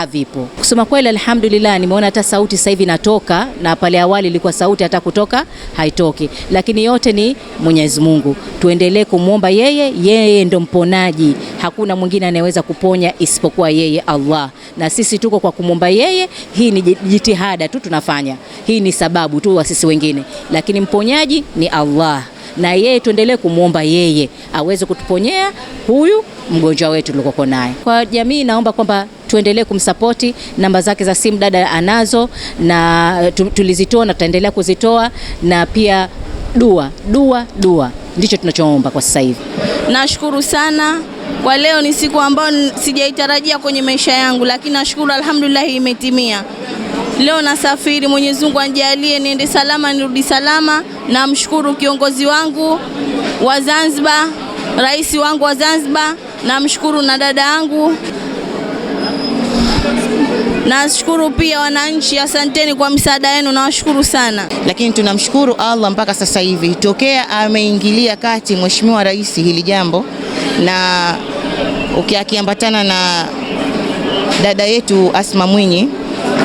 havipo. Kusema kweli, alhamdulillah, nimeona hata sauti sasa hivi inatoka, na pale awali ilikuwa sauti hata kutoka haitoki, lakini yote ni Mwenyezi Mungu. Tuendelee kumuomba yeye ndo mponaji, hakuna mwingine anayeweza kuponya isipokuwa yeye Allah, na sisi tuko kwa kumuomba yeye. Hii ni jitihada tu tunafanya, hii ni sababu tu wa sisi wengine, lakini mponyaji ni Allah, na yeye tuendelee kumuomba yeye aweze kutuponyea huyu mgonjwa wetu tuliko naye. Kwa jamii naomba kwamba tuendelee kumsapoti, namba zake za simu dada anazo, na tulizitoa na tutaendelea kuzitoa, na pia dua ndicho tunachoomba kwa sasa hivi. Nashukuru sana kwa leo, ni siku ambayo sijaitarajia kwenye maisha yangu, lakini nashukuru alhamdulillah imetimia. Leo nasafiri, Mwenyezi Mungu anijalie niende salama nirudi salama. Namshukuru kiongozi wangu wa Zanzibar, rais wangu wa Zanzibar, namshukuru na dada yangu. Nashukuru pia wananchi, asanteni kwa msaada wenu, nawashukuru sana. Lakini tunamshukuru Allah mpaka sasa hivi tokea ameingilia kati Mheshimiwa Rais hili jambo, na ukiambatana na dada yetu Asma Mwinyi,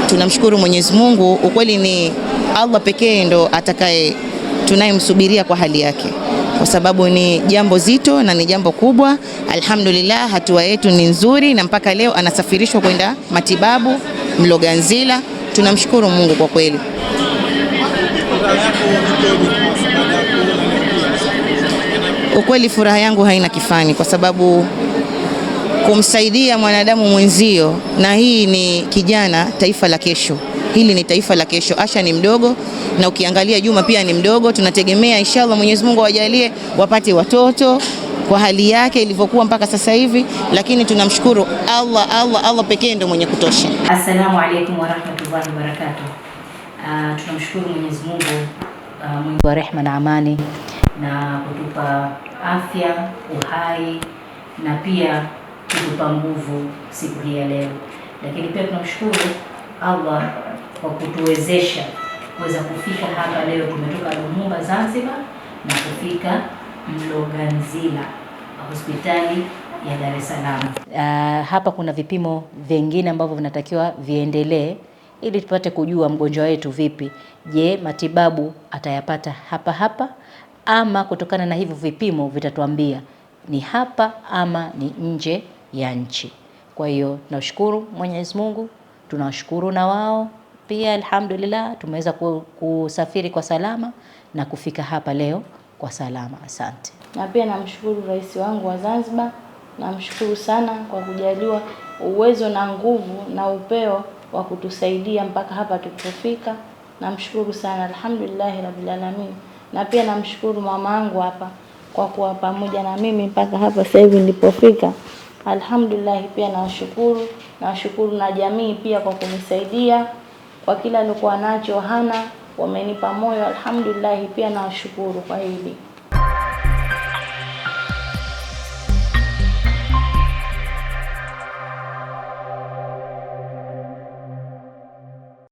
tunamshukuru Mwenyezi Mungu. Ukweli ni Allah pekee ndo atakaye tunayemsubiria kwa hali yake, kwa sababu ni jambo zito na ni jambo kubwa. Alhamdulillah, hatua yetu ni nzuri, na mpaka leo anasafirishwa kwenda matibabu Mloganzila. Tunamshukuru Mungu kwa kweli. Ukweli furaha yangu haina kifani, kwa sababu kumsaidia mwanadamu mwenzio, na hii ni kijana taifa la kesho. Hili ni taifa la kesho. Asha ni mdogo, na ukiangalia Juma pia ni mdogo. Tunategemea inshallah Mwenyezi Mungu awajalie wapate watoto kwa hali yake ilivyokuwa mpaka sasa hivi, lakini tunamshukuru Allah pekee ndio mwenye kutosha. Assalamu alaykum wa rahmatullahi wa barakatuh. Tunamshukuru Mwenyezi Mungu mwingi wa rehema na amani, na kutupa afya, uhai, na pia kutupa nguvu siku hii ya leo. Lakini pia tunamshukuru Allah kwa kutuwezesha kuweza kufika hapa leo. Tumetoka Lumumba Zanzibar na kufika Mloganzila hospitali ya Dar es Salaam. Hapa kuna vipimo vingine ambavyo vinatakiwa viendelee ili tupate kujua mgonjwa wetu vipi. Je, matibabu atayapata hapa ama kutokana na hivyo vipimo vitatuambia ni hapa ama ni nje ya nchi. Kwa hiyo tunashukuru Mwenyezi Mungu, tunashukuru na wao pia alhamdulillah tumeweza kusafiri kwa salama na kufika hapa leo kwa salama. Asante. Na pia namshukuru rais wangu wa Zanzibar, namshukuru sana kwa kujaliwa uwezo na nguvu na upeo wa kutusaidia mpaka hapa tulipofika. Namshukuru sana alhamdulillah rabbil alamin. Na pia namshukuru mamangu hapa kwa kuwa pamoja na mimi mpaka hapa sasa hivi nilipofika. Alhamdulillah pia nawashukuru na jamii pia kwa kunisaidia kwa kila nilikuwa nacho hana, wamenipa moyo. Alhamdulillah pia nawashukuru kwa hili.